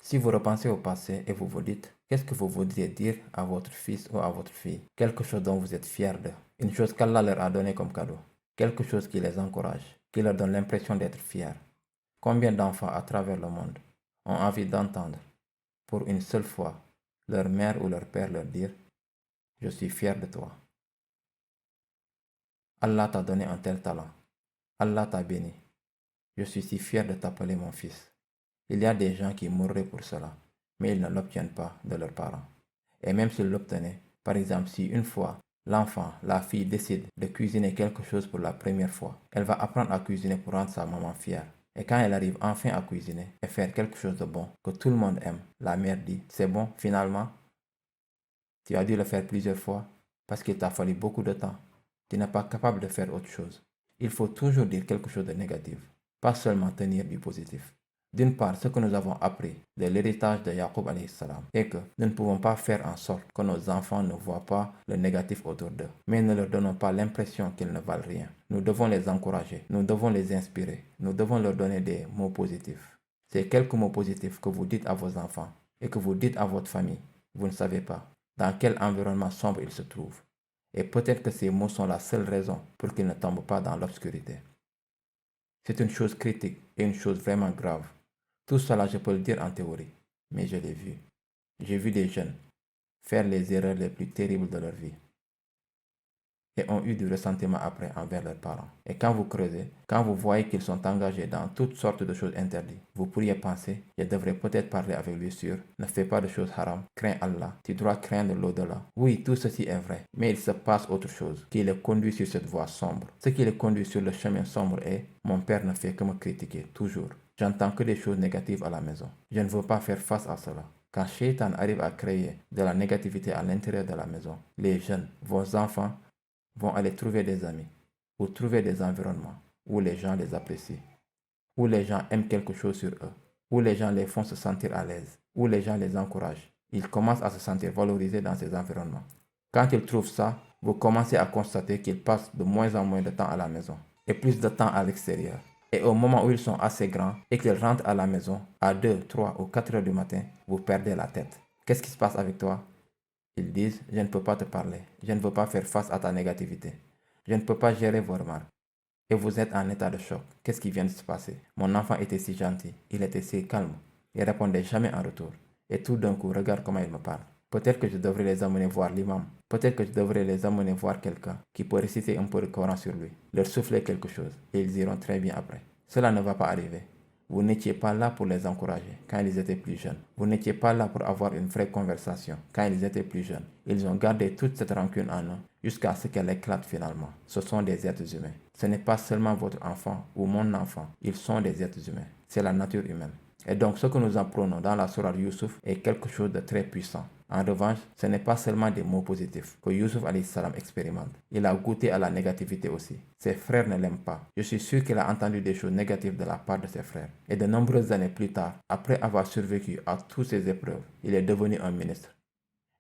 Si vous repensez au passé et vous vous dites, qu'est-ce que vous voudriez dire à votre fils ou à votre fille? Quelque chose dont vous êtes fier d'eux. Une chose qu'Allah leur a donné comme cadeau. Quelque chose qui les encourage, qui leur donne l'impression d'être fiers. Combien d'enfants à travers le monde ont envie d'entendre, pour une seule fois, leur mère ou leur père leur dire, je suis fier de toi. Allah t'a donné un tel talent. Allah t'a béni. Je suis si fier de t'appeler mon fils. Il y a des gens qui mourraient pour cela, mais ils ne l'obtiennent pas de leurs parents. Et même s'ils l'obtenaient, par exemple si une fois, l'enfant, la fille décide de cuisiner quelque chose pour la première fois, elle va apprendre à cuisiner pour rendre sa maman fière. Et quand elle arrive enfin à cuisiner et faire quelque chose de bon, que tout le monde aime, la mère dit, c'est bon, finalement, tu as dû le faire plusieurs fois parce qu'il t'a fallu beaucoup de temps. Tu n'es pas capable de faire autre chose. Il faut toujours dire quelque chose de négatif, pas seulement tenir du positif. D'une part, ce que nous avons appris de l'héritage de Jacob alayhi salam est que nous ne pouvons pas faire en sorte que nos enfants ne voient pas le négatif autour d'eux, mais ne leur donnons pas l'impression qu'ils ne valent rien. Nous devons les encourager, nous devons les inspirer, nous devons leur donner des mots positifs. Ces quelques mots positifs que vous dites à vos enfants et que vous dites à votre famille, vous ne savez pas dans quel environnement sombre ils se trouvent. Et peut-être que ces mots sont la seule raison pour qu'ils ne tombent pas dans l'obscurité. C'est une chose critique et une chose vraiment grave. Tout cela, je peux le dire en théorie, mais je l'ai vu. J'ai vu des jeunes faire les erreurs les plus terribles de leur vie et ont eu du ressentiment après envers leurs parents. Et quand vous creusez, quand vous voyez qu'ils sont engagés dans toutes sortes de choses interdites, vous pourriez penser, je devrais peut-être parler avec lui sur, ne fais pas de choses haram, crains Allah, tu dois craindre l'au-delà. Oui, tout ceci est vrai, mais il se passe autre chose qui les conduit sur cette voie sombre. Ce qui les conduit sur le chemin sombre est, mon père ne fait que me critiquer, toujours. J'entends que des choses négatives à la maison. Je ne veux pas faire face à cela. Quand Shaitan arrive à créer de la négativité à l'intérieur de la maison, les jeunes, vos enfants, vont aller trouver des amis ou trouver des environnements où les gens les apprécient, où les gens aiment quelque chose sur eux, où les gens les font se sentir à l'aise, où les gens les encouragent. Ils commencent à se sentir valorisés dans ces environnements. Quand ils trouvent ça, vous commencez à constater qu'ils passent de moins en moins de temps à la maison et plus de temps à l'extérieur. Et au moment où ils sont assez grands et qu'ils rentrent à la maison à 2, 3 ou 4 heures du matin, vous perdez la tête. Qu'est-ce qui se passe avec toi? Ils disent, je ne peux pas te parler, je ne veux pas faire face à ta négativité, je ne peux pas gérer vos remarques. Et vous êtes en état de choc. Qu'est-ce qui vient de se passer? Mon enfant était si gentil, il était si calme, il répondait jamais en retour. Et tout d'un coup, regarde comment il me parle. Peut-être que je devrais les amener voir l'imam. Peut-être que je devrais les amener voir quelqu'un qui peut réciter un peu le Coran sur lui, leur souffler quelque chose, et ils iront très bien après. Cela ne va pas arriver. Vous n'étiez pas là pour les encourager quand ils étaient plus jeunes. Vous n'étiez pas là pour avoir une vraie conversation quand ils étaient plus jeunes. Ils ont gardé toute cette rancune en eux jusqu'à ce qu'elle éclate finalement. Ce sont des êtres humains. Ce n'est pas seulement votre enfant ou mon enfant. Ils sont des êtres humains. C'est la nature humaine. Et donc ce que nous apprenons dans la Sourate Youssouf est quelque chose de très puissant. En revanche, ce n'est pas seulement des mots positifs que Youssouf alayhi salam expérimente. Il a goûté à la négativité aussi. Ses frères ne l'aiment pas. Je suis sûr qu'il a entendu des choses négatives de la part de ses frères. Et de nombreuses années plus tard, après avoir survécu à toutes ces épreuves, il est devenu un ministre.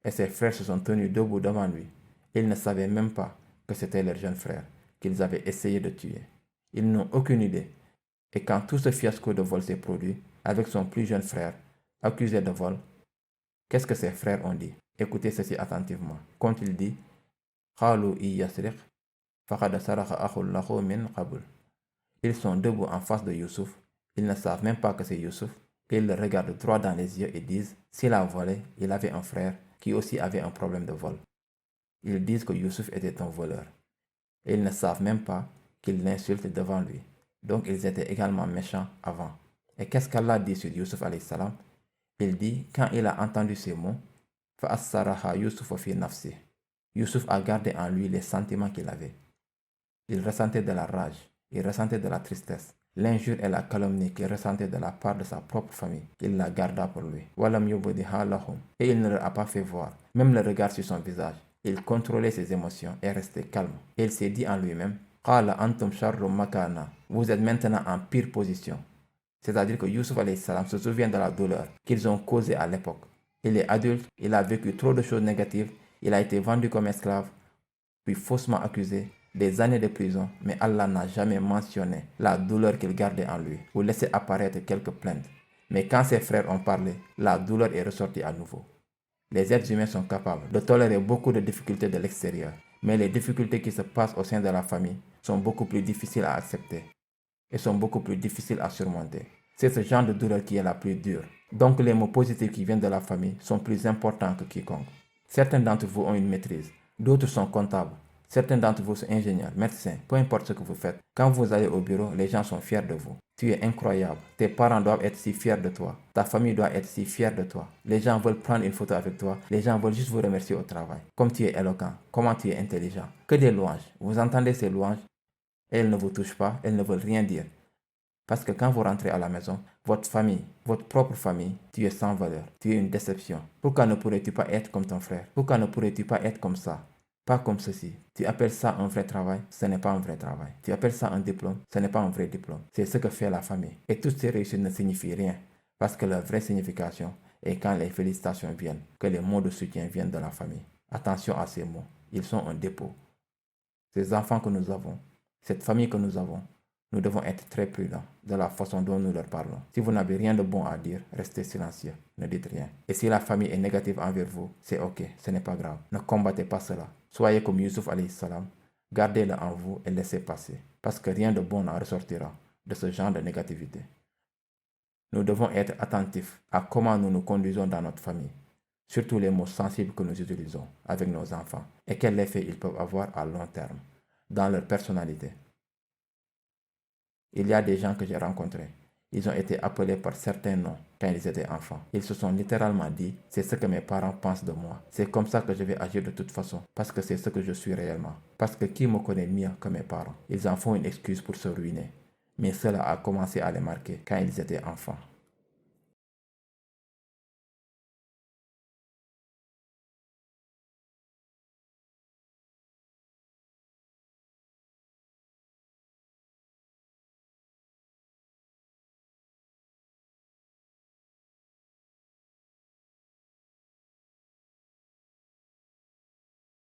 Et ses frères se sont tenus debout devant lui. Ils ne savaient même pas que c'était leur jeune frère qu'ils avaient essayé de tuer. Ils n'ont aucune idée. Et quand tout ce fiasco de vol s'est produit, avec son plus jeune frère, accusé de vol, qu'est-ce que ses frères ont dit? Écoutez ceci attentivement. Quand il dit, ils sont debout en face de Youssouf. Ils ne savent même pas que c'est Youssouf. Ils le regardent droit dans les yeux et disent, s'il a volé, il avait un frère qui aussi avait un problème de vol. Ils disent que Youssouf était un voleur. Et ils ne savent même pas qu'ils l'insultent devant lui. Donc ils étaient également méchants avant. Et qu'est-ce qu'Allah dit sur Youssouf alayhi salam? Il dit, quand il a entendu ces mots, Youssouf a gardé en lui les sentiments qu'il avait. Il ressentait de la rage, il ressentait de la tristesse, l'injure et la calomnie qu'il ressentait de la part de sa propre famille. Il la garda pour lui. Et il ne leur a pas fait voir, même le regard sur son visage. Il contrôlait ses émotions et restait calme. Et il s'est dit en lui-même, vous êtes maintenant en pire position. C'est-à-dire que Youssouf alayhi salam se souvient de la douleur qu'ils ont causée à l'époque. Il est adulte, il a vécu trop de choses négatives, il a été vendu comme esclave, puis faussement accusé, des années de prison, mais Allah n'a jamais mentionné la douleur qu'il gardait en lui ou laissé apparaître quelques plaintes. Mais quand ses frères ont parlé, la douleur est ressortie à nouveau. Les êtres humains sont capables de tolérer beaucoup de difficultés de l'extérieur, mais les difficultés qui se passent au sein de la famille sont beaucoup plus difficiles à accepter et sont beaucoup plus difficiles à surmonter. C'est ce genre de douleur qui est la plus dure. Donc les mots positifs qui viennent de la famille sont plus importants que quiconque. Certains d'entre vous ont une maîtrise, d'autres sont comptables, certains d'entre vous sont ingénieurs, médecins, peu importe ce que vous faites. Quand vous allez au bureau, les gens sont fiers de vous. Tu es incroyable. Tes parents doivent être si fiers de toi. Ta famille doit être si fière de toi. Les gens veulent prendre une photo avec toi. Les gens veulent juste vous remercier au travail. Comme tu es éloquent, comment tu es intelligent. Que des louanges. Vous entendez ces louanges? Elles ne vous touchent pas, elles ne veulent rien dire. Parce que quand vous rentrez à la maison, votre famille, votre propre famille, tu es sans valeur, tu es une déception. Pourquoi ne pourrais-tu pas être comme ton frère? Pourquoi ne pourrais-tu pas être comme ça? Pas comme ceci. Tu appelles ça un vrai travail? Ce n'est pas un vrai travail. Tu appelles ça un diplôme? Ce n'est pas un vrai diplôme. C'est ce que fait la famille. Et toutes ces réussites ne signifient rien. Parce que leur vraie signification est quand les félicitations viennent, que les mots de soutien viennent de la famille. Attention à ces mots. Ils sont un dépôt. Ces enfants que nous avons, cette famille que nous avons, nous devons être très prudents de la façon dont nous leur parlons. Si vous n'avez rien de bon à dire, restez silencieux, ne dites rien. Et si la famille est négative envers vous, c'est ok, ce n'est pas grave. Ne combattez pas cela. Soyez comme Yusuf alayhi salam, gardez-le en vous et laissez passer. Parce que rien de bon n'en ressortira de ce genre de négativité. Nous devons être attentifs à comment nous nous conduisons dans notre famille, surtout les mots sensibles que nous utilisons avec nos enfants et quel effet ils peuvent avoir à long terme dans leur personnalité. Il y a des gens que j'ai rencontrés. Ils ont été appelés par certains noms quand ils étaient enfants. Ils se sont littéralement dit, c'est ce que mes parents pensent de moi. C'est comme ça que je vais agir de toute façon, parce que c'est ce que je suis réellement. Parce que qui me connaît mieux que mes parents? Ils en font une excuse pour se ruiner. Mais cela a commencé à les marquer quand ils étaient enfants.